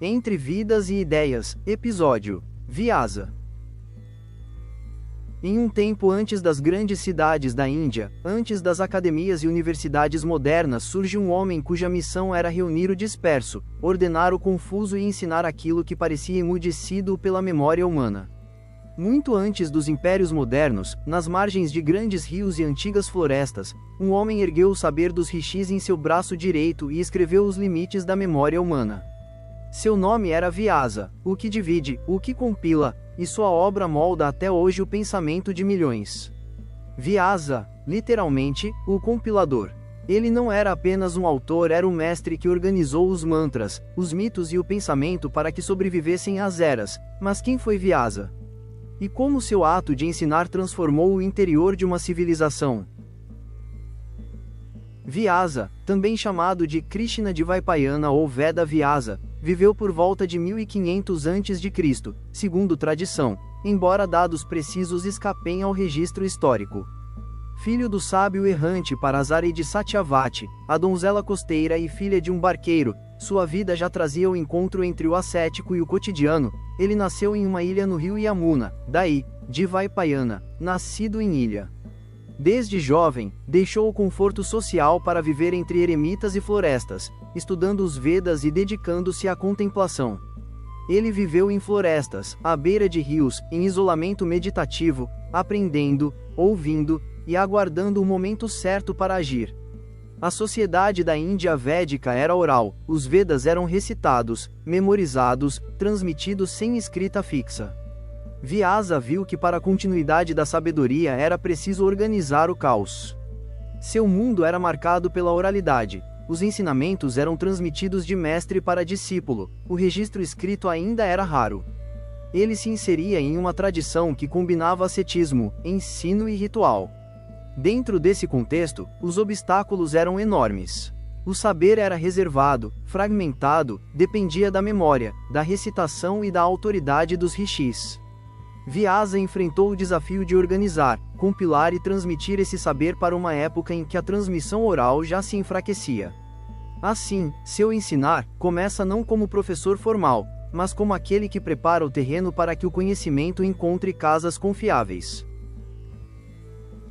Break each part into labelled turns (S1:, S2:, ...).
S1: Entre Vidas e Ideias, episódio Vyasa. Em um tempo antes das grandes cidades da Índia, antes das academias e universidades modernas, surge um homem cuja missão era reunir o disperso, ordenar o confuso e ensinar aquilo que parecia emudecido pela memória humana. Muito antes dos impérios modernos, nas margens de grandes rios e antigas florestas, um homem ergueu o saber dos rishis em seu braço direito e escreveu os limites da memória humana. Seu nome era Vyasa, o que divide, o que compila, e sua obra molda até hoje o pensamento de milhões. Vyasa, literalmente, o compilador. Ele não era apenas um autor, era o mestre que organizou os mantras, os mitos e o pensamento para que sobrevivessem às eras. Mas quem foi Vyasa? E como seu ato de ensinar transformou o interior de uma civilização? Vyasa, também chamado de Krishnadevapayana ou Veda Vyasa, viveu por volta de 1500 a.C., segundo tradição, embora dados precisos escapem ao registro histórico. Filho do sábio errante Parasari de Satyavati, a donzela costeira e filha de um barqueiro, sua vida já trazia o encontro entre o ascético e o cotidiano. Ele nasceu em uma ilha no rio Yamuna, daí, Devapayana, nascido em ilha. Desde jovem, deixou o conforto social para viver entre eremitas e florestas, estudando os Vedas e dedicando-se à contemplação. Ele viveu em florestas, à beira de rios, em isolamento meditativo, aprendendo, ouvindo e aguardando o momento certo para agir. A sociedade da Índia Védica era oral, os Vedas eram recitados, memorizados, transmitidos sem escrita fixa. Vyasa viu que para a continuidade da sabedoria era preciso organizar o caos. Seu mundo era marcado pela oralidade, os ensinamentos eram transmitidos de mestre para discípulo, o registro escrito ainda era raro. Ele se inseria em uma tradição que combinava ascetismo, ensino e ritual. Dentro desse contexto, os obstáculos eram enormes. O saber era reservado, fragmentado, dependia da memória, da recitação e da autoridade dos rishis. Vyasa enfrentou o desafio de organizar, compilar e transmitir esse saber para uma época em que a transmissão oral já se enfraquecia. Assim, seu ensinar começa não como professor formal, mas como aquele que prepara o terreno para que o conhecimento encontre casas confiáveis.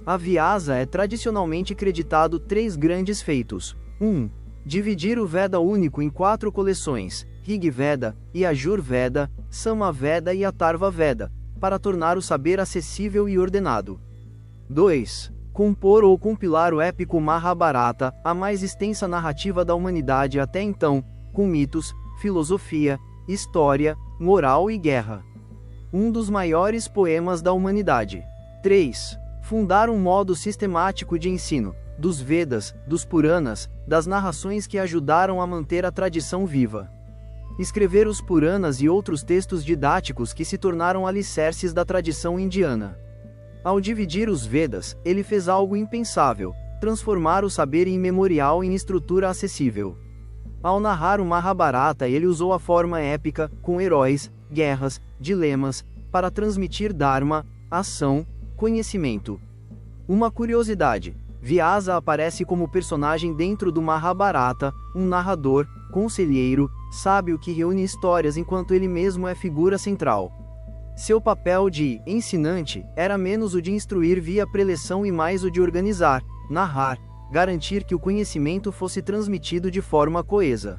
S1: A Vyasa é tradicionalmente creditado 3 grandes feitos. 1. Dividir o Veda único em 4 coleções, Rig Veda, Yajur Veda, Sama Veda e Atharva Veda, para tornar o saber acessível e ordenado. 2. Compor ou compilar o épico Mahabharata, a mais extensa narrativa da humanidade até então, com mitos, filosofia, história, moral e guerra. Um dos maiores poemas da humanidade. 3. Fundar um modo sistemático de ensino, dos Vedas, dos Puranas, das narrações que ajudaram a manter a tradição viva. Escrever os Puranas e outros textos didáticos que se tornaram alicerces da tradição indiana. Ao dividir os Vedas, ele fez algo impensável, transformar o saber imemorial em estrutura acessível. Ao narrar o Mahabharata, ele usou a forma épica, com heróis, guerras, dilemas, para transmitir dharma, ação, conhecimento. Uma curiosidade: Vyasa aparece como personagem dentro do Mahabharata, um narrador, conselheiro, sábio que reúne histórias enquanto ele mesmo é figura central. Seu papel de ensinante era menos o de instruir via preleção e mais o de organizar, narrar, garantir que o conhecimento fosse transmitido de forma coesa.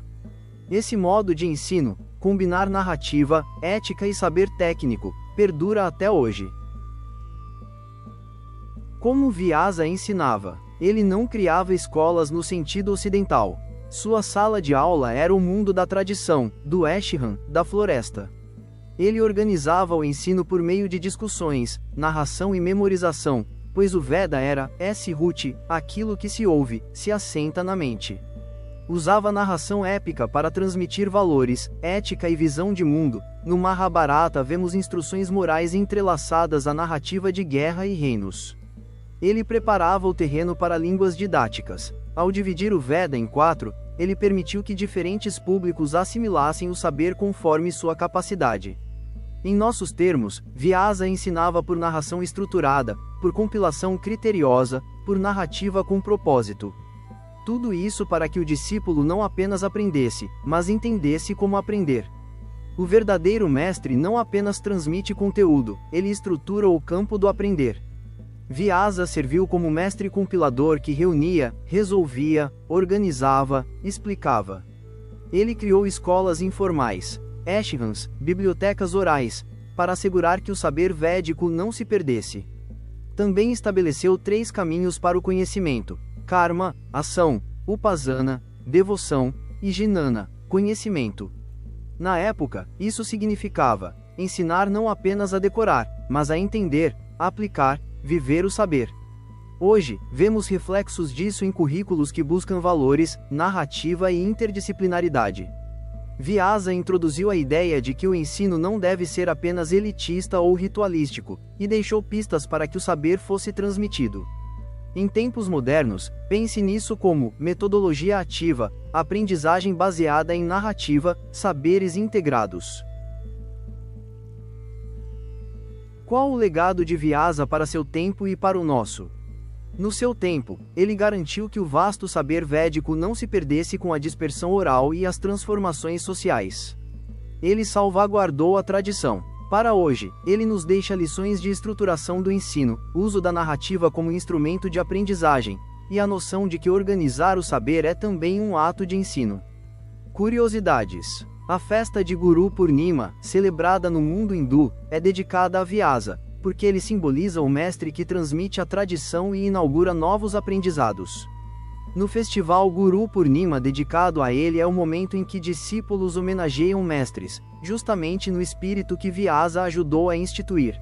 S1: Esse modo de ensino, combinar narrativa, ética e saber técnico, perdura até hoje. Como Vyasa ensinava? Ele não criava escolas no sentido ocidental. Sua sala de aula era o mundo da tradição, do ashram, da floresta. Ele organizava o ensino por meio de discussões, narração e memorização, pois o Veda era, Sruti, aquilo que se ouve, se assenta na mente. Usava narração épica para transmitir valores, ética e visão de mundo. No Mahabharata vemos instruções morais entrelaçadas à narrativa de guerra e reinos. Ele preparava o terreno para línguas didáticas. Ao dividir o Veda em 4, ele permitiu que diferentes públicos assimilassem o saber conforme sua capacidade. Em nossos termos, Vyasa ensinava por narração estruturada, por compilação criteriosa, por narrativa com propósito. Tudo isso para que o discípulo não apenas aprendesse, mas entendesse como aprender. O verdadeiro mestre não apenas transmite conteúdo, ele estrutura o campo do aprender. Vyasa serviu como mestre compilador que reunia, resolvia, organizava, explicava. Ele criou escolas informais, ashrams, bibliotecas orais, para assegurar que o saber védico não se perdesse. Também estabeleceu 3 caminhos para o conhecimento: karma, ação, upasana, devoção, e jnana, conhecimento. Na época, isso significava ensinar não apenas a decorar, mas a entender, a aplicar, viver o saber. Hoje, vemos reflexos disso em currículos que buscam valores, narrativa e interdisciplinaridade. Vyasa introduziu a ideia de que o ensino não deve ser apenas elitista ou ritualístico, e deixou pistas para que o saber fosse transmitido. Em tempos modernos, pense nisso como metodologia ativa, aprendizagem baseada em narrativa, saberes integrados. Qual o legado de Vyasa para seu tempo e para o nosso? No seu tempo, ele garantiu que o vasto saber védico não se perdesse com a dispersão oral e as transformações sociais. Ele salvaguardou a tradição. Para hoje, ele nos deixa lições de estruturação do ensino, uso da narrativa como instrumento de aprendizagem, e a noção de que organizar o saber é também um ato de ensino. Curiosidades. A festa de Guru Purnima, celebrada no mundo hindu, é dedicada a Vyasa, porque ele simboliza o mestre que transmite a tradição e inaugura novos aprendizados. No festival Guru Purnima dedicado a ele é o momento em que discípulos homenageiam mestres, justamente no espírito que Vyasa ajudou a instituir.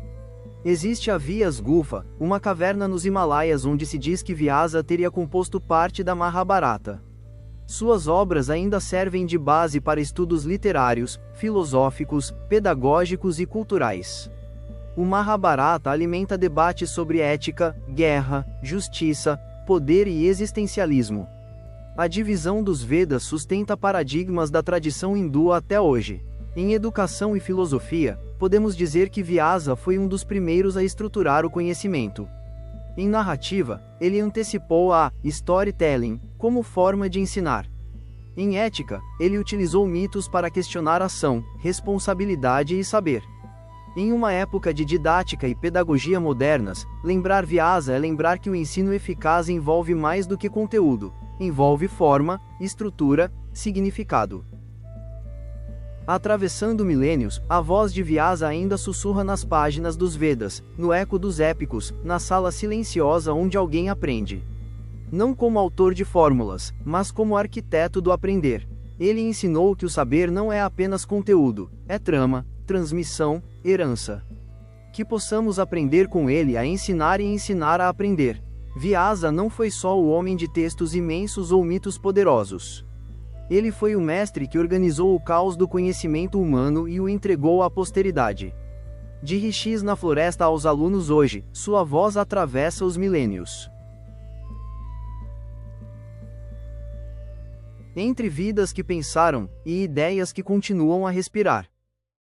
S1: Existe a Vyas Gufa, uma caverna nos Himalaias onde se diz que Vyasa teria composto parte da Mahabharata. Suas obras ainda servem de base para estudos literários, filosóficos, pedagógicos e culturais. O Mahabharata alimenta debates sobre ética, guerra, justiça, poder e existencialismo. A divisão dos Vedas sustenta paradigmas da tradição hindu até hoje. Em educação e filosofia, podemos dizer que Vyasa foi um dos primeiros a estruturar o conhecimento. Em narrativa, ele antecipou a storytelling como forma de ensinar. Em ética, ele utilizou mitos para questionar ação, responsabilidade e saber. Em uma época de didática e pedagogia modernas, lembrar Vyasa é lembrar que o ensino eficaz envolve mais do que conteúdo, envolve forma, estrutura, significado. Atravessando milênios, a voz de Vyasa ainda sussurra nas páginas dos Vedas, no eco dos épicos, na sala silenciosa onde alguém aprende. Não como autor de fórmulas, mas como arquiteto do aprender. Ele ensinou que o saber não é apenas conteúdo, é trama, transmissão, herança. Que possamos aprender com ele a ensinar e ensinar a aprender. Vyasa não foi só o homem de textos imensos ou mitos poderosos. Ele foi o mestre que organizou o caos do conhecimento humano e o entregou à posteridade. De Rishis na floresta aos alunos hoje, sua voz atravessa os milênios. Entre vidas que pensaram, e ideias que continuam a respirar.